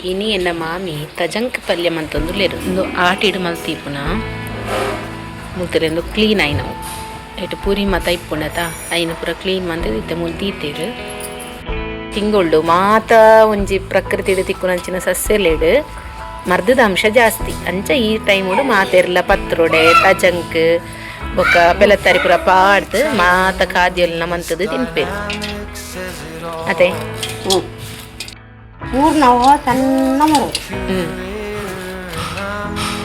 ಇನಿ ಎನ್ನ ಮಾಮಿ ತಜಂಕ್ ಪಲ್ಯ ಮಂತಂದು ಲೇರು ಒಂದು ಆಟಿಡು ಮಲ್ತೀಪುನ ಮುಲ್ತಿರೆಂದು ಕ್ಲೀನ್ ಆಯ್ ನಾವು ಇಟ್ಟು ಪೂರಿ ಮತ ಇಪ್ಪುಂಡತ ಐನ ಪೂರ ಕ್ಲೀನ್ ಮಂತ್ ಇತ್ತೆ ಮುಲ್ ತೀತೇರು ತಿಂಗೊಳ್ಳು ಮಾತ ಒಂಜಿ ಪ್ರಕೃತಿಡು ತಿಕ್ಕುನಂಚಿನ ಸಸ್ಯಲೇಡು ಮರ್ದದ ಅಂಶ ಜಾಸ್ತಿ ಅಂಚ ಈ ಟೈಮುಡು ಮಾತೆರ್ಲ ಪತ್ರೊಡೆ ತಜಂಕ್ ಬೊಕ್ಕ ಬೆಲತ್ತರಿ ಪೂರ ಪಾಡ್ದು ಮಾತ ಖಾದ್ಯಲ್ನ ಮಂತದು ತಿನ್ಪೇರು ಅದೇ ಮೂರ್ನವ ಸಣ್ಣ ಮಾಡೋದು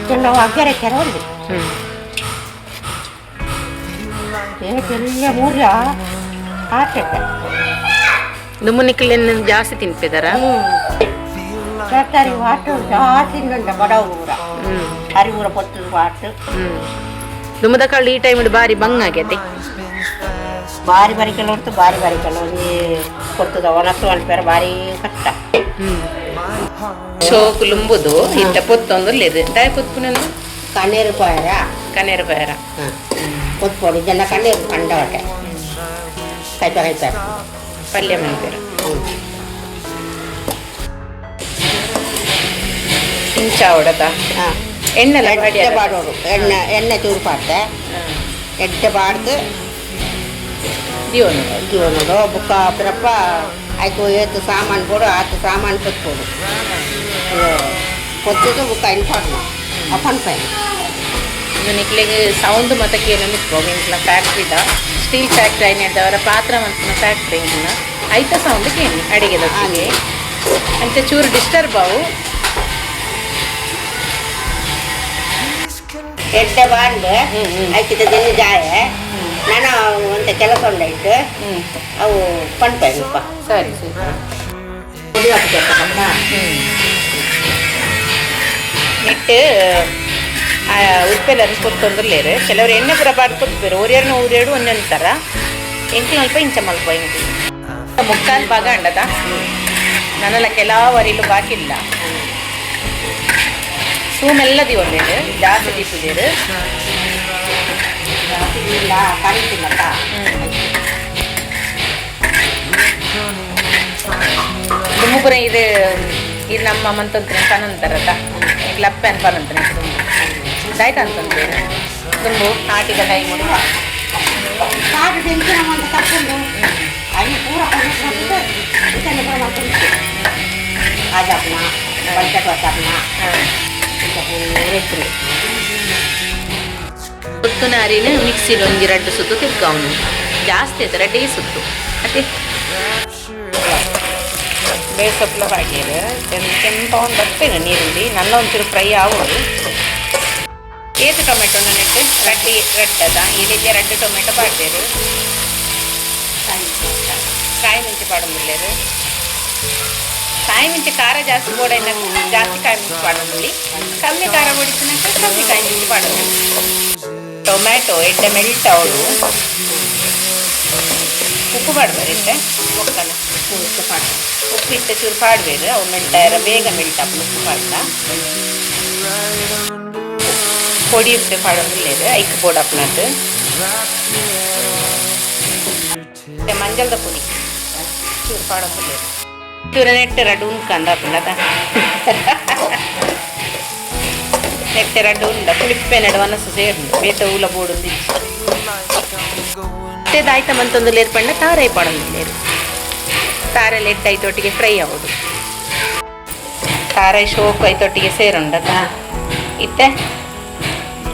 ಚೆಂಡವ ಅಗ್ಗೆರೆ ಕೆರವಲ್ಲಿ ಚೆಲ್ಲ ಮೂರ್ಲ ಆಟಕ್ಕೆ ನುಮ್ಮನಿಕ್ಕಲೇನು ಜಾಸ್ತಿ ತಿನ್ಪೇದಾರ ತರಕಾರಿ ವಾಟು ಜಾಸ್ತಿ ಉಂಟ ಬಡವ ಊರ ಹರಿ ಊರ ಪೊತ್ತದ ವಾಟು ದುಮ್ಮದ ಕಾಳು ಈ ಟೈಮ್ ಬಾರಿ ಬಂಗ್ ಆಗೈತಿ ಬಾರಿ ಬಾರಿ ಕೆಲವರ್ತು ಬಾರಿ ಬಾರಿ ಕೆಲವೊಂದು ಕೊಡ್ತದ ಒಣಸು ಅನ್ಪೇರ ಬಾರಿ ಕಷ್ಟ ಸೋಕು ಲುಂಬುದು ಇಂತ ಪೊತ್ತೊಂದು ಲೇದು ದಾಯ ಪೊತ್ಪುನನು ಕಣ್ಣೀರು ಪಾಯರ ಕನೇರು ಪಯರ ಪೊತ್ಪೊಡಿ ಜನ ಕಣ್ಣೀರು ಕಂಡ ಹೊಟ್ಟೆ ಕೈಪಾರ ಪಲ್ಯ ಮಲ್ಪೇರ ಇಂಚ ಹೊಡದ ಎಣ್ಣೆಲ್ಲ ಎಡ್ಡೆ ಬಾಡೋಡು ಎಣ್ಣೆ ಚೂರು ಪಾಡ್ತೆ ಎಡ್ಡೆ ಬಾಡ್ದು ಜೀವನೋಡು ಬುಕ್ಕ ಪ್ರಪ್ಪ ಆಯ್ತು ಏತು ಸಾಮಾನು ಕೊಡು ಆತು ಸಾಮಾನು ಕೊಟ್ಕೊಡು ಕೊತ್ತಿದ್ದು ಬುಕ್ಕ ಇನ್ನು ಪಾಡ್ನ ಅಪ್ಪನ ಪೈ ನಿಕ್ಲಿಗೆ ಸೌಂಡ್ ಮತ್ತೆ ಕೇಳಲು ಇಂಟ್ಲ ಫ್ಯಾಕ್ಟ್ರಿದ ಸ್ಟೀಲ್ ಫ್ಯಾಕ್ಟ್ರಿ అయినದವರ ಪಾತ್ರ ಮಂತಿನ ಫ್ಯಾಕ್ಟ್ರಿ ಇಂಟ್ಲ ಐತ ಸೌಂಡ್ ಕೇಳಿ ಅಡಿಗೆದ ಹಾಗೆ ಅಂತ ಚೂರು ಡಿಸ್ಟರ್ಬ್ ಅವು ಎಡ್ಡೆ ಬಾಂಡೆ ಆಯ್ತಿದ್ದ ದಿನ ಜಾಯ ನಾನು ಅಂತ ಕೆಲಸ ಉಂಡಾಯ್ತು ಅವು ಪಣ್ಪಾಯಪ್ಪ ಸರಿ ಸರಿ ನೆಟ್ಟು ಉಪ್ಪೆಲ್ಲ ಕೊತ್ತೊಂದುಲ್ಲೇರು ಕೆಲವರು ಎಣ್ಣೆ ಪೂರ ಬಾಡಿ ಕೊಡ್ತಾರೆ ಒರಿಯರ್ನ ಊರೇಡು ಒಂದೊಂದು ಎಂಕ್ಲು ಮಲ್ಪ ಇಂಚ ಮಲ್ಪ ಇಂಕ್ಲು ಮುಕ್ಕಾಲು ಭಾಗ ಅಂಡದ ನನ್ನೆಲ್ಲ ಕೆಲವರಿಲು ಬಾಕಿಲ್ಲ ಸೂಮೆಲ್ಲ ದಿವೊಂದೇರು ಜಾಸ್ತಿ ದಿಪ್ಪುದೇರು ಇಲ್ಲ ಕರಿತಿಲ್ಲಕ್ಕ ದುಮ್ಮುಪುರ ಇದು ಇದು ನಮ್ಮ ಮಂತಂತ್ರ ಪನಂತರದ ಲಪ್ಪೆ ಅಂತ ಪನಂತರ ದಾಯ್ತ ಅಂತಂದ್ರೆ ದುಂಬು ನಾಟಿದ ಕೈ ಮುಡಿ ಕಾಡು ತೆಂಕಿನ ಒಂದು ತಕ್ಕೊಂಡು ಅಲ್ಲಿ ಪೂರ ಮಾಡ್ಕೊಂಡು ಆಜಾಪನ ಪಂಚಕೋತಪ್ನ ಪೂರೆತ್ರು ಸುತ್ತುನ ಅರಿನ ಮಿಕ್ಸಿಲಿ ಒಂದು 2 ಸುತ್ತು ತಿರ್ಕವನು ಜಾಸ್ತಿ ಆಯ್ತು 2 ಸುತ್ತು ಅದೇ ಬೇಸೊಪ್ಪಲ ಹಾಕಿದ್ರೆ ಕೆಂಪ ಒಂದು ಬರ್ತೇನೆ ನೀರುಳ್ಳಿ ನನ್ನ ಒಂಚೂರು ಫ್ರೈ ಆಗೋದು ಏತು ಟೊಮೆಟೊನ ನೆಟ್ಟು ರೆಡ್ ಅದ ಈ ರೀತಿಯ 2 ಟೊಮೆಟೊ ಪಾಡ್ತೇರು ಕಾಯಿ ಮಿಂಚಿ ಪಾಡಂಬಿಲ್ಲೇರು ಕಾಯಿ ಮಿಂಚಿ ಖಾರ ಜಾಸ್ತಿ ಬೋಡ ಜಾಸ್ತಿ ಕಾಯಿ ಮಿಂಚಿ ಪಾಡಂಬಿಲ್ಲಿ ಕಮ್ಮಿ ಖಾರ ಹೊಡಿಸಿನಂತ ಕಮ್ಮಿ ಕಾಯಿ ಮಿಂಚಿ ಪಾಡಂಬಿಲ್ಲಿ ಟೊಮ್ಯಾಟೊ ಎಡ್ಡೆ ಮೆಲ್ಟ್ ಅವಳು ಉಪ್ಪು ಪಾಡ್ಬಾರಿತ್ತೆ ಒಕ್ಕನ ಉಪ್ಪು ಪಾಡ ಉಪ್ಪು ಇಟ್ಟು ಚೂರು ಪಾಡ್ಬೇರು ಅವು ಮೆಲ್ಟಾರ ಬೇಗ ಮೆಲ್ಟಾಪ ಉಪ್ಪು ಪಾಡ್ಲ பொடி ಉಪ್ಪೆ ಪಾಡೋದಿಲ್ಲ ಐಕ್ ಬೋಡಪ್ನದ್ದು ಮಂಜಲ್ದ ಪುಡಿ ಚೂರು ಪಾಡೋದಿಲ್ಲ ಚೂರು ನೆಟ್ಟು 2 ಉಂಡ್ಕಂದ ಅಪ್ಪನದ ನೆಟ್ಟು 2 ಉಂಡ ಪುಳಿಪ್ಪೆ ನಡುವನಸು ಸೇರ್ನು ಬೇತ ಊಲ ಬೋಡುಂದಿ ದಾಯ್ತ ಮಂತೊಂದು ಲೇರು ಪಂಡ ತಾರೈ ಪಾಡೋದಿಲ್ಲೇರು ತಾರಲ್ಲಿ ಎಟ್ಟು ಐತೊಟ್ಟಿಗೆ ಫ್ರೈ ಆಗೋದು ತಾರೈ ಶೋಕು ಐತೊಟ್ಟಿಗೆ ಸೇರುಂಡದ ಇತ್ತೆ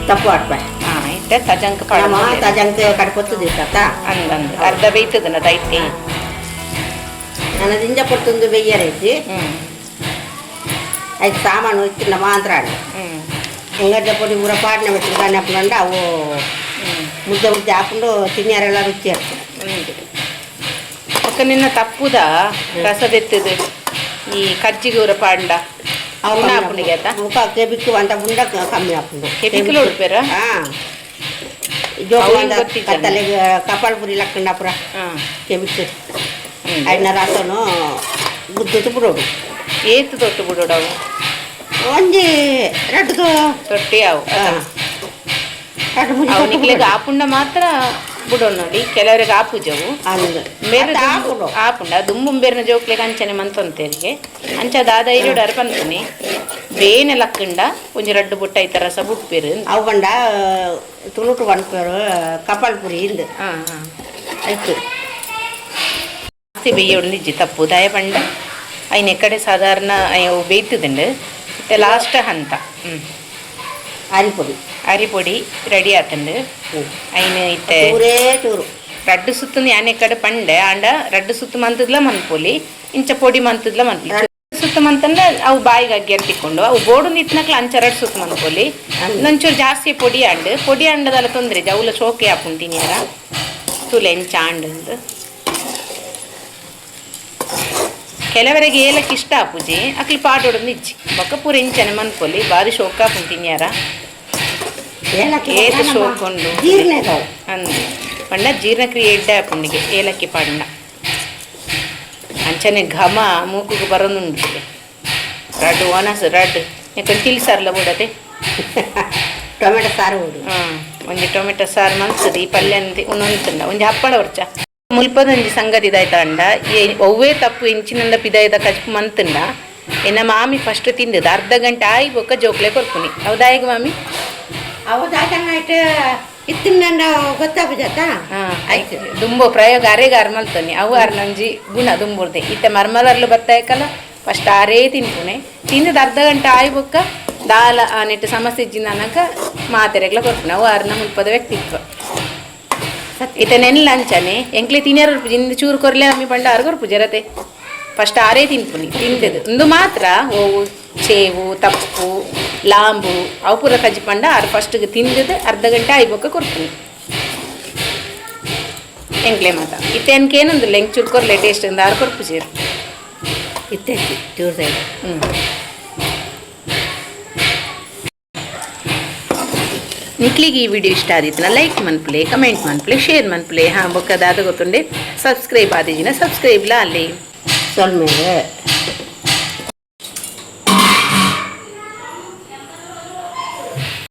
ತಪ್ಪು ಆಡ್ಬಾಯ್ ಇತ್ತೆ ತಜಂಕ್ ತಜಂಕ್ ಕಡ್ಪೊತ್ತದ ಅಂದಂದು ಅರ್ಧ ಬೇಯ್ತದನ ದೈತಿ ನನ್ನ ದಿಂಜ ಕೊಟ್ಟೊಂದು ಬೆಯ್ಯರೈತಿ ಐದು ಸಾಮಾನು ಇತ್ತಿನ ಮಾತ್ರ ಅಂಗಡ್ಡೆ ಪೊಡಿ ಪೂರ ಪಾಡ್ನೆ ಮೆಟ್ಟಿದ್ದಾನೆ ಹಾಕೊಂಡು ಅವು ಮುದ್ದೆ ಹಾಕೊಂಡು ತಿನ್ಯಾರೆಲ್ಲ ರುಚಿ ಆಗ್ತದೆ ಒಕ್ಕ ನಿನ್ನ ತಪ್ಪುದ ರಸದೆತ್ತದು ಈ ಕಜ್ಜಿಗೆ ಊರ ಪಾಂಡ ಹಾಪುಣಿಗೆ ಆತ ಮುಖ ಕೆಬಿಕ್ಕು ಅಂತ ಮುಂಡ ಕಮ್ಮಿ ಹಾಕೊಂಡು ಕೆಬಿಕ್ಲು ಉಡ್ಪೇರ ಕತ್ತಲೆಗೆ ಕಪಾಳಪುರಿ ಲಕ್ಕಂಡ ಪುರ ಕೆಬಿಕ್ಕು ಐನ ರಸನು ಗುದ್ದು ಬಿಡೋಡು ಏತು ತೊಟ್ಟು ಬಿಡೋಡು ಅವು ಒಂಜಿ 2 ತೊಟ್ಟಿ ಅವು ಅವನಿಗೆ ಆಪುಂಡ ಮಾತ್ರ ಬಿಡೋ ನೋಡಿ ಕೆಲವರಿಗೆ ಆಪುಜವು ಅಂದು ಬೇರೆ ಅದು ಆಪುಡು. ಆಪುಂಡ ದುಂಬು ಬೇರೆನ ಜೋಕ್ಲೆಗೆ ಅಂಚನೆ ಮಂತೊಂತೇರಿಗೆ ಅಂಚದ ಆದ ಇರೋಡು ಅರ್ಪನ್ಪುನಿ ಬೇನೆ ಲಕ್ಕಂಡ ಒಂಜಿ ರಡ್ಡು ಬುಟ್ಟ ಈ ಥರ ಸಹ ಬುಟ್ಪೇರು ಅವು ಬಂಡ ತುಳುಟು ಬಂದ್ಪೇರು ಕಪಾಲ್ಪುರಿ ಇಂದು ಹಾಂ ಹಾಂ ಆಯ್ತು ಜಾಸ್ತಿ ಬೇಯೋಡು ನಿಜ್ಜಿ ತಪ್ಪು ದಯ ಪಂಡ ಅಯ್ನ ಕಡೆ ಸಾಧಾರಣ ಅವು ಬೇಯ್ತದಂಡು ಮತ್ತೆ ಲಾಸ್ಟ್ ಹಂತ ಅರಿಪುರಿ ಅರಿಪೊಡಿ ರೆಡಿ ಆತಂಡು ಅಯ್ನ ಇತ್ತೆ ಚೂರೇ ಚೂರು ರಡ್ಡು ಸುತ್ತು ಯಾನೆ ಕಡೆ ಪಂಡೆ ಆಂಡ ರಡ್ಡು ಸುತ್ತು ಮಂತದ್ಲ ಮನ್ಪೊಲಿ ಇಂಚ ಪೊಡಿ ಮಂತದ್ಲ ಮನ್ಪೊಲಿ ಸುತ್ತು ಮಂತಂಡ ಅವು ಬಾಯಿಗೆ ಅಗ್ಗಿ ತಿಕ್ಕೊಂಡು ಅವು ಬೋಡು ನಿಟ್ನಕ್ಲ ಅಂಚ ರಡ್ಡು ಸುತ್ತು ಮನ್ಪೊಲಿ ನಂಚೂರು ಜಾಸ್ತಿ ಪೊಡಿ ಅಂಡದಲ್ಲ ತೊಂದರೆ ಜವುಲ ಶೋಕೆ ಹಾಪುಂತೀನಿ ಯಾರ ತುಲೆ ಎಂಚ ಅಂಡು ಕೆಲವರಿಗೆ ಏಲಕ್ಕಿ ಇಷ್ಟ ಆಪುಜಿ ಅಕ್ಲಿ ಪಾಡೋಡು ನಿಜ್ಜಿ ಬೊಕ್ಕ ಪೂರ ಇಂಚನೆ ಮನ್ಪೊಲಿ ಬಾರಿ ಶೋಕ ಆಪುಂತೀನಿ ಯಾರ ಏದು ಶೋಕೊಂಡು ಜೀರ್ಣದವು ಅಂದು ಪಂಡ ಜೀರ್ಣಕ್ರಿಯೆ ಎಡ್ಡೆ ಆಪುಂಡಿಗೆ ಏಲಕ್ಕಿ ಪಂಡ ಅಂಚನೆ ಘಮ ಮೂಗುಗೆ ಬರೋದುಂಡು ರಡ್ಡು ಒಣಸು ರಡ್ಡು ಯಾಕಂದ್ರೆ ತಿಳಿಸಾರಲ್ಲ ಬಿಡದೆ ಟೊಮೆಟೊ ಸಾರು ಹುಡು ಹಾಂ ಒಂಜಿ ಟೊಮೆಟೊ ಸಾರು ಮನ್ಸದು ಈ ಪಲ್ಯ ಅಂತ ಒಂದೊಂದು ಒಂಜಿ ಹಪ್ಪಳ ಹೊರ್ಚ ಮುಲ್ಪದೊಂಜಿ ಸಂಗತಿ ಇದಾಯ್ತ ಅಂಡ ಒವ್ವೇ ತಪ್ಪು ಇಂಚಿನಂದ ಪಿದಾಯ್ದ ಕಜ್ಪು ಮಂತಂಡ ಎನ್ನ ಮಾಮಿ ಫಸ್ಟ್ ತಿಂದದ ಅರ್ಧ ಗಂಟೆ ಆಯಿ ಬೊಕ್ಕ ಜೋಕ್ಲೆ ಕೊರ್ಪುನಿ ಹೌದಾಯಿಗ ಮಾಮಿ ಅವು ದಾಟಂಗಾಯ್ತು ಇತ್ತಿನ ಗೊತ್ತಾಗ್ಬಿಟ್ಟಾ ಹಾಂ ಆಯ್ತು ದುಂಬು ಪ್ರಯೋಗ ಅರೆಗಾರು ಮಲ್ತನಿ ಅವು ಅರ್ನಂಜಿ ಗುಣ ದುಂಬುರ್ದೆ ಇತ್ತೆ ಮರ್ಮಲರ್ಲು ಬತ್ತಾಯ್ಕಲ್ಲ ಫಸ್ಟ್ ಆರೇ ತಿನ್ಪುನೆ ತಿಂದದ ಅರ್ಧ ಗಂಟೆ ಆಯಿ ಬೊಕ್ಕ ದಾಲ ಆ ನೆಟ್ಟು ಸಮಸ್ಯೆ ಇಜ್ಜಿನ ಅನ್ನಕ ಮಾತೆರೆಗ್ಲ ಕೊರ್ಪುನೆ ಅವು ಅರ್ನ ಮುಲ್ಪದ ವ್ಯಕ್ತಿತ್ವ ಇತ್ತೆ ನೆನ್ಲ ಅಂಚನೆ ಎಂಕ್ಲೆ ತಿನ್ಯಾರು ಇಂದು ಚೂರು ಕೊರ್ಲೆ ಅಮ್ಮಿ ಪಂಡ ಆರ್ಗೊರ್ಪು ಜರತೆ ಫಸ್ಟ್ ಆರೇ ತಿನ್ಪುನಿ ತಿಂದದು ಒಂದು ಮಾತ್ರ ಓವು ಚೇವು ತಪ್ಪು ಲಾಂಬು ಅವು ಪೂರ ಕಜ್ಜಿ ಪಂಡ ಆರು ಫಸ್ಟ್ಗೆ ತಿಂದದು ಅರ್ಧ ಗಂಟೆ ಆಯ್ಬೊಕ್ಕ ಕೊಡ್ತೀನಿ ಎಂಕ್ಲೆ ಮಾತ ಇತ್ತೆ ಅನ್ಕೇನೊಂದು ಎಂಕ್ ಚೂರು ಕೊರ್ಲೆ ಟೇಸ್ಟ್ ಅಂದ ಆರು ಕೊರ್ಪು ಸೇರು ಇತ್ತೈತಿ ಚೂರು ಸೈಡ್ ನಿಕ್ಲಿಗೆ ಈ ವಿಡಿಯೋ ಇಷ್ಟ ಆದಿತ್ತಲ್ಲ ಲೈಕ್ ಮನ್ಪ್ಲೆ ಕಮೆಂಟ್ ಮನ್ಪ್ಲೆ ಶೇರ್ ಮನ್ಪ್ಲೆ ಹಾಂ ಬೊಕ್ಕದಾದ ಗೊತ್ತುಂಡೆ ಸಬ್ಸ್ಕ್ರೈಬ್ ಆದಿಜಿನ ಸಬ್ಸ್ಕ್ರೈಬ್ಲ ಅಲ್ಲಿ ಸೊಲ್ಮೇಲೆ